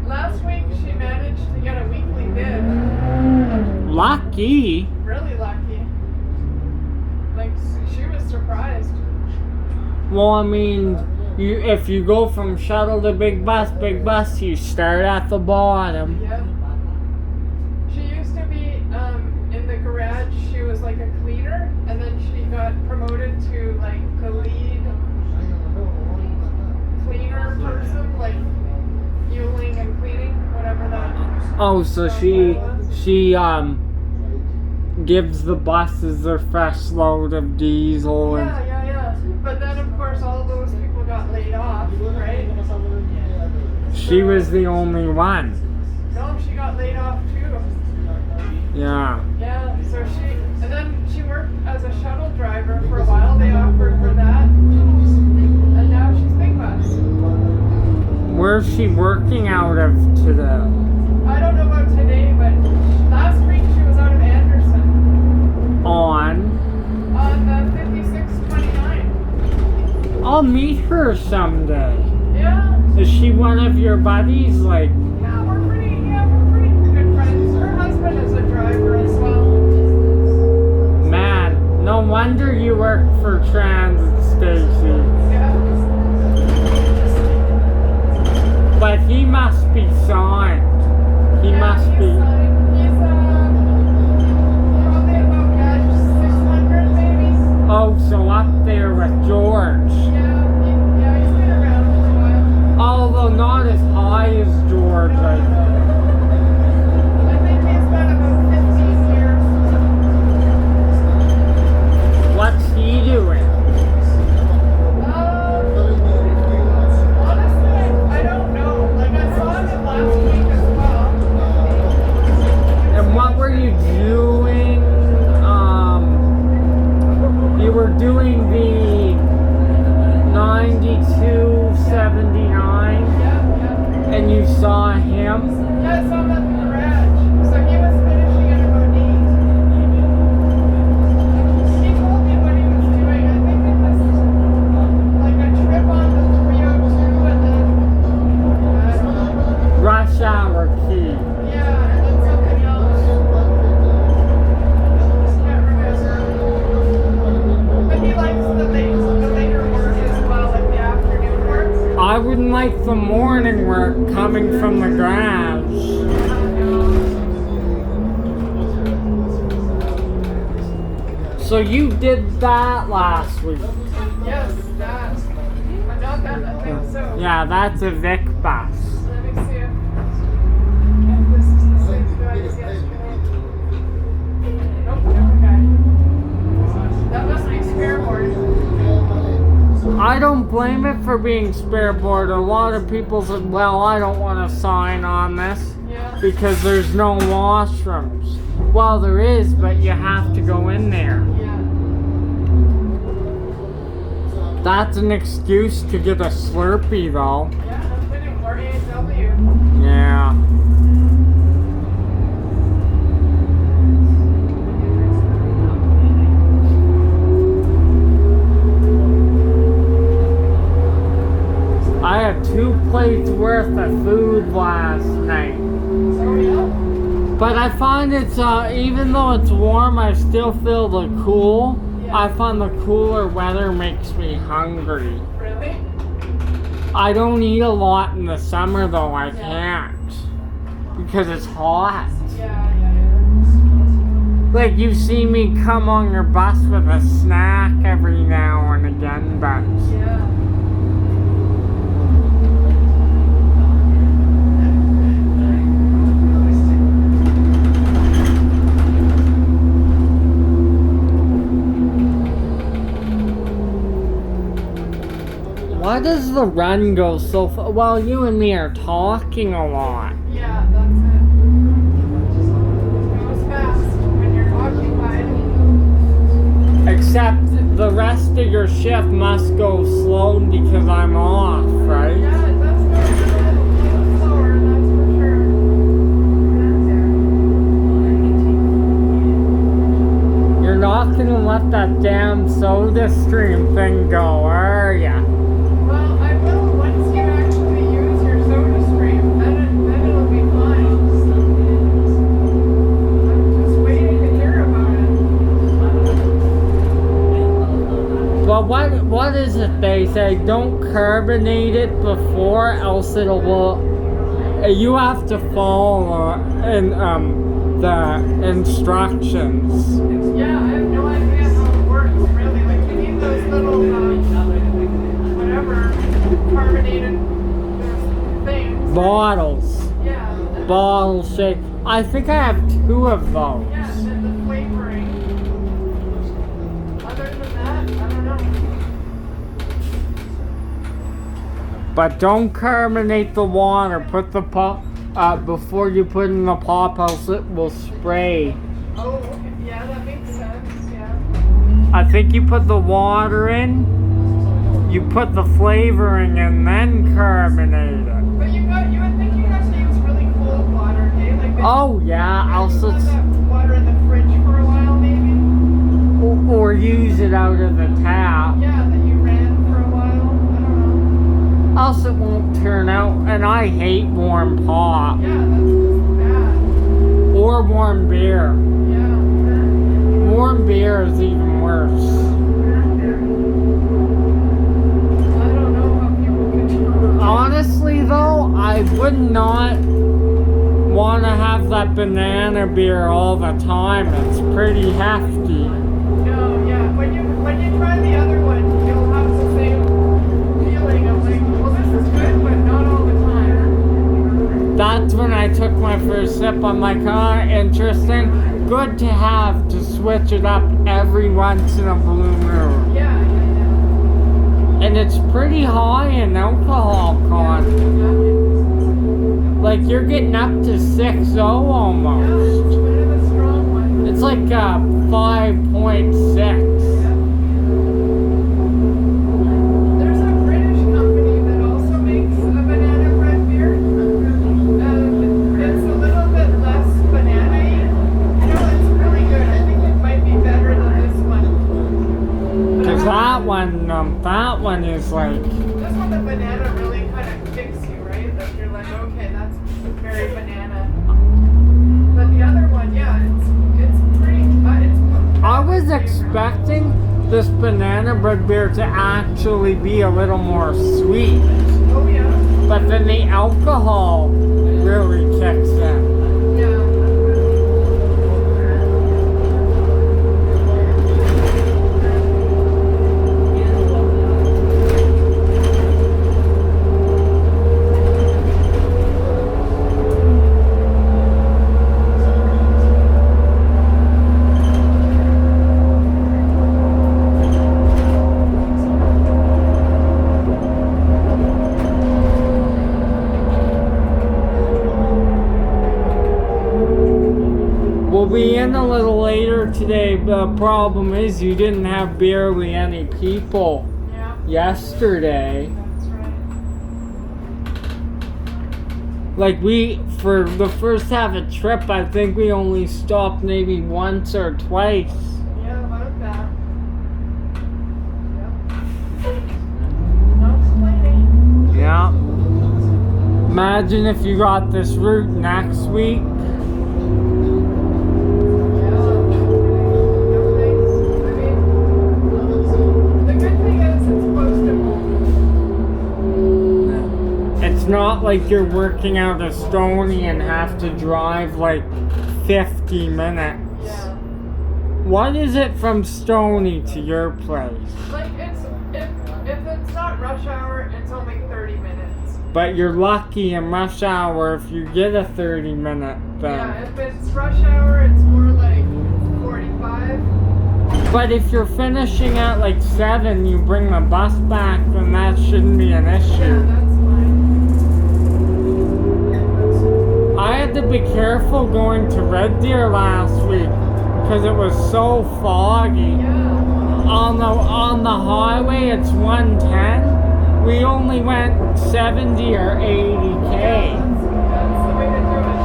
last week she managed to get a weekly bid. Lucky. Really lucky. Like she was surprised. Well, I mean, if you go from shuttle to big bus, you start at the bottom. Yep. She used to be in the garage. She was like a cleaner, and then she got promoted to like the lead cleaner person, like fueling and cleaning, whatever that. Oh, so she gives the buses their fresh load of diesel and. Yeah. But then of course all of those people got laid off, right? She was the only one. No, she got laid off too. Yeah. Yeah, so and then she worked as a shuttle driver for a while. They offered her that. And now she's big bus. Where's she working out of today? I don't know about today, but last week she was out of Anderson. On the 5629. I'll meet her someday. Yeah. Is she one of your buddies? Like, Yeah, we're pretty good friends. Her husband is a driver as well. man, no wonder you work for Transit Station. Yeah. But he must be signed. He must be. He's probably about 600 maybe. Oh, so up there with George. Yeah, he's been around for a while. Although not as high as George, No. I think. I think he's been about 15 years. What's he doing? Honestly, I don't know. Like, I saw him last week as well. And what were you doing? You were doing the 9279, Yeah. and you saw him. Yeah, I saw him at the garage. So he was finishing at about 8. He told me what he was doing. I think it was like a trip on the 302 and then, I don't know. Rush hour key. Yeah, and then something else. Can't remember. But he likes the later work as well, like the afternoon work. I wouldn't like the morning work coming from the garage. So you did that last week. Yes, that. I'm not that, I think so. Yeah, that's a Vic bus. Let me see if this is the same guy as yesterday. Nope, different guy. That must be spare board. I don't blame it for being spare board. A lot of people said, well, I don't want to sign on this Yeah. because there's no washrooms. Well, there is, but you have to go in there. Yeah. That's an excuse to get a Slurpee, though. Yeah, no kidding. Or A&W. Yeah. I had 2 plates worth of food last night. So, yeah. But I find it's, even though it's warm, I still feel the cool. Yeah. I find the cooler weather makes me hungry. Really? I don't eat a lot in the summer though, I can't. Because it's hot. Yeah. Like you see me come on your bus with a snack every now and again, but Yeah. why does the run go so far? Well, you and me are talking a lot. Yeah, that's it. It goes fast when you're occupied. Except the rest of your shift must go slow because I'm off, right? Yeah, it does go a little slower, that's for sure. You're not gonna let that damn soda stream thing go, are ya? Well, I will say don't carbonate it before, else it'll. You have to follow in the instructions. Yeah, I have no idea how it works, really. Like, you need those little, whatever, carbonated things. Bottles. Yeah. Bottle shake. I think I have 2 of those. Yeah, and then the flavoring. Other than that, I don't know. But don't carbonate the water. Put the pop before you put in the pop, else it will spray. Oh, okay. Yeah, that makes sense. Yeah. I think you put the water in, you put the flavoring in, then carbonate it. But you would think you have to use really cold water, okay? Like Oh yeah, also have that water in the fridge for a while, maybe. or use it out of the tap. Yeah, that you ran for a while. I don't know. Else it won't turn out. And I hate warm pop Yeah, that's just bad. or warm beer. Yeah. Warm beer is even worse. I don't know how people can do it. Honestly though, I would not want to have that banana beer all the time. It's pretty hefty. No, yeah. When you try the other one, you'll have the same feeling of like, well, this is good, but not all the time. That's when I took my first sip. I'm like, interesting. Good to have to switch it up every once in a blue moon. Yeah. And it's pretty high in alcohol content. Like you're getting up to 6.0 almost. Yeah, it's a bit of a strong one. It's like 5.6. There's a British company that also makes a banana bread beer. It's a little bit less banana-y. You know, it's really good. I think it might be better than this one. Cause that one is like, This one, the banana really kind of kicks you, right? That you're like, okay, that's very banana. But the other one, yeah, it's pretty. I was expecting this banana bread beer to actually be a little more sweet. Oh yeah. But then the alcohol really kicks in. Yeah. We'll be in a little later today. The problem is you didn't have barely any people Yeah. yesterday. That's right. Like for the first half of the trip, I think we only stopped maybe once or twice. Yeah, about that. Yep. No explaining. Yeah. Imagine if you got this route next week. It's not like you're working out of Stony and have to drive like 50 minutes. Yeah. What is it from Stony to your place? Like if it's not rush hour, it's only 30 minutes. But you're lucky in rush hour if you get a 30-minute thing. Yeah, if it's rush hour, it's more like 45. But if you're finishing at like 7, you bring the bus back, then that shouldn't be an Yeah, issue. that's fine. I had to be careful going to Red Deer last week because it was so foggy. Yeah. On the highway, it's 110. We only went 70 or 80K. That's the way to do it.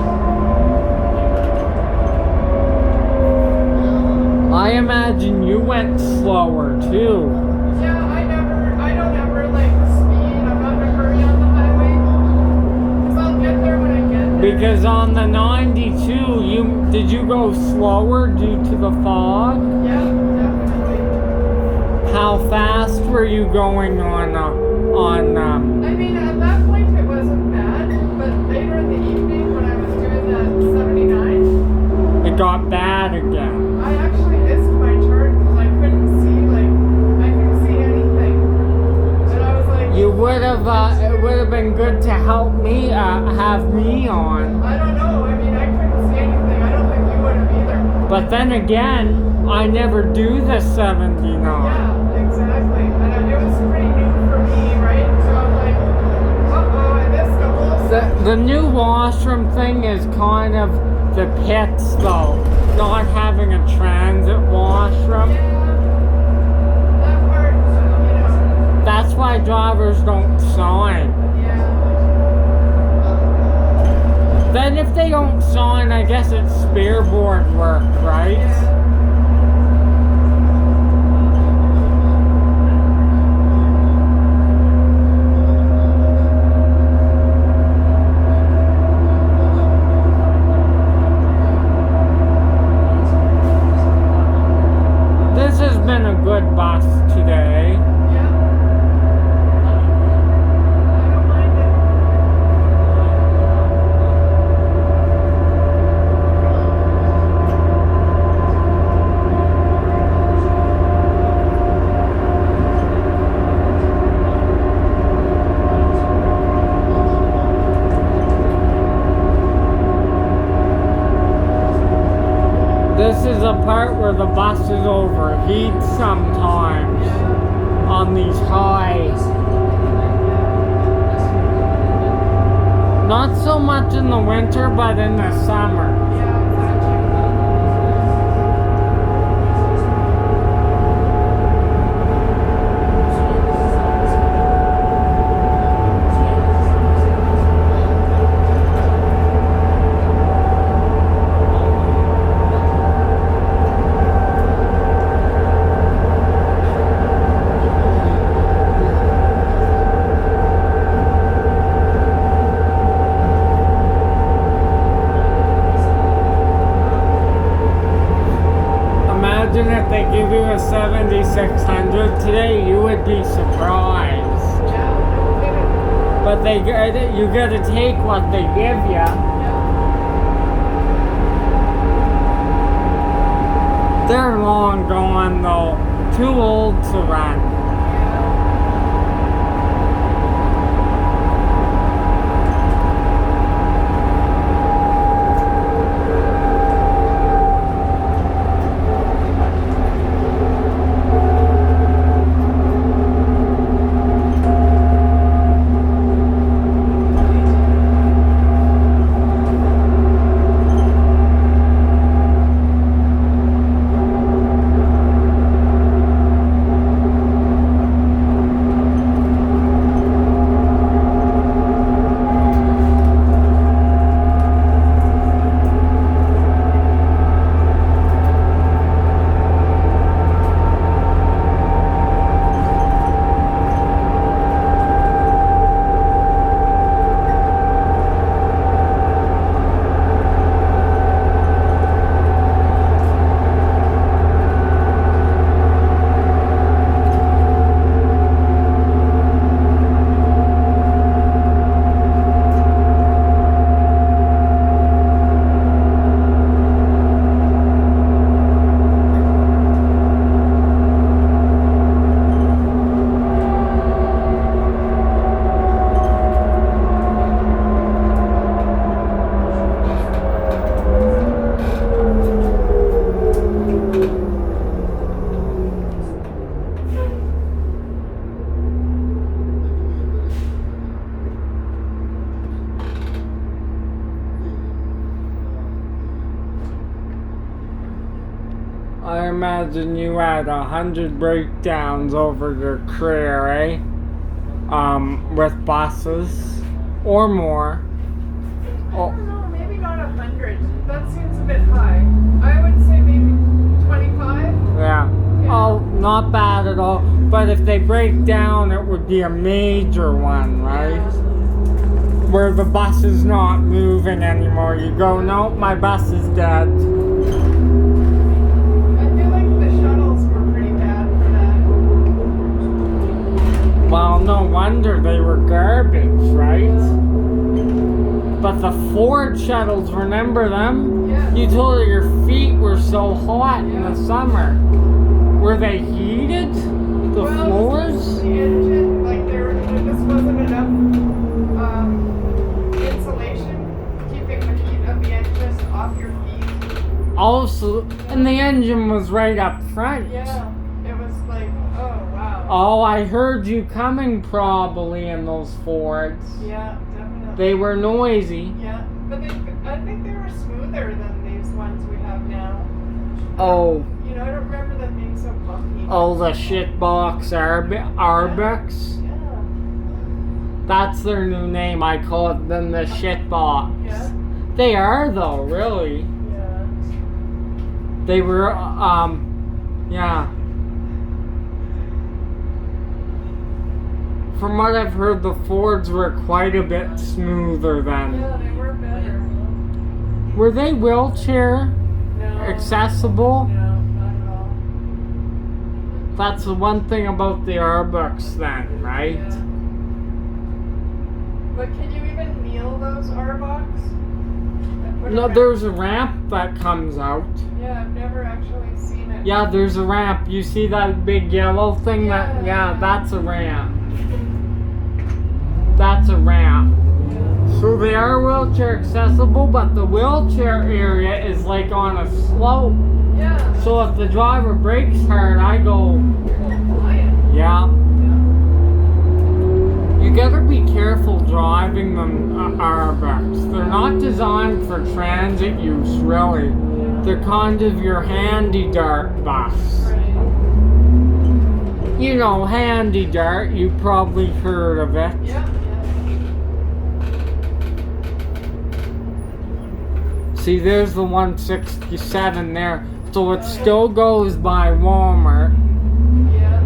I imagine you went slower too. Yeah, I don't ever like speed. I'm not in a hurry on the highway. 'Cause I'll get there when I get there. Because on the 92, did you go slower due to the fog? Yeah, definitely. How fast were you going on? I mean, at that point it wasn't bad, but later in the evening when I was doing that 79, It got bad again. I actually missed my turn because I couldn't see anything. And I was like, You would have. It would have been good to help me. Have me on. I don't know. I mean, I couldn't see anything. I don't think you would have either. But then again, I never do the 79. Yeah, exactly. And it was pretty new for me, right? So I'm like, uh-oh, I missed a whole The new washroom thing is kind of the pits though. Not having a transit washroom. Yeah, that part, That's why drivers don't sign. yeah. Then if they don't sign, I guess it's spearboard work, right? Yeah. This has been a good bus today. Yeah. I don't mind it. This is the part where the buses overheat sometimes on these highs. Not so much in the winter, but in the summer. Yeah, exactly. Imagine if they give you a 7600 today, you would be surprised. Yeah, no kidding. But you gotta take what they give you. Yeah. They're long gone though, too old to run. I imagine you had 100 breakdowns over your career, eh? With buses or more. I don't know, maybe not 100. That seems a bit high. I would say maybe 25. Yeah. Oh, not bad at all. But if they break down, it would be a major one, right? Where the bus is not moving anymore. You go, nope, my bus is dead. I feel like the shuttles were pretty bad for that. Well, no wonder they were garbage, right? But the Ford shuttles, remember them? Yeah. You told her your feet were so hot in the summer. Were they heated? The Well, floors? The engine, like there just wasn't enough insulation keeping the heat of the engine off your feet. Also, and the engine was right up front. Yeah, it was like, oh wow. Oh, I heard you coming probably in those Fords. Yeah, definitely. They were noisy. Yeah, but I think they were smoother than these ones we have now. Oh. You know, I don't remember them being so bumpy. Oh, the shitbox Arbex. Yeah. That's their new name. I call them the shitbox. Yeah. They are though, really. Yeah. They were, yeah. From what I've heard, the Fords were quite a bit smoother then. Yeah, they were better. Were they wheelchair No. accessible? No, not at all. That's the one thing about the Arbex then, right? Yeah. But can you even kneel those R-Box? No, there's a ramp that comes out. Yeah, I've never actually seen it. Yeah, there's a ramp. You see that big yellow thing? Yeah. That's a ramp. That's a ramp. Yeah. So they are wheelchair accessible, but the wheelchair area is like on a slope. Yeah. So if the driver brakes hard, I go, Flying. yeah. Yeah. You gotta be careful driving them Arbex. They're not designed for transit use, really. Yeah. They're kind of your handy dart bus. Right. You know, handy dart, you've probably heard of it. Yeah. See, there's the 167 there. So it still goes by Walmart. Yeah.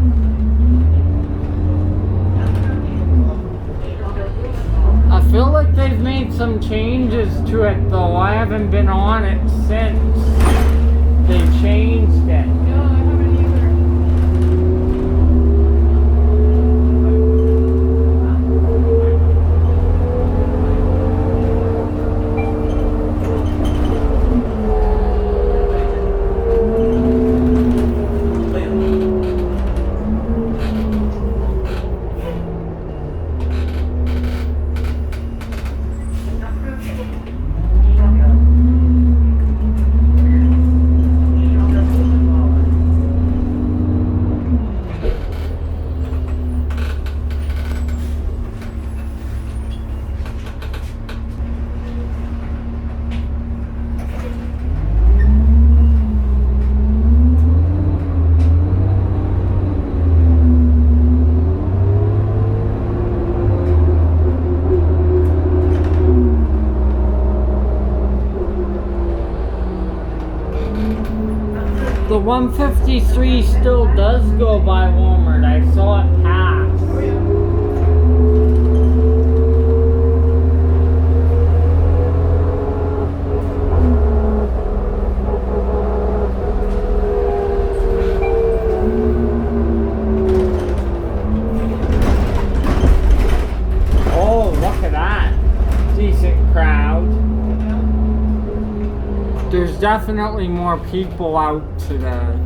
I feel like they've made some changes to it though. I haven't been on it since they changed it. No, I haven't either. The 153 still does go by Walmart. I saw it pass. Oh yeah. Oh, look at that. Decent crowd. Yeah. There's definitely more people out today.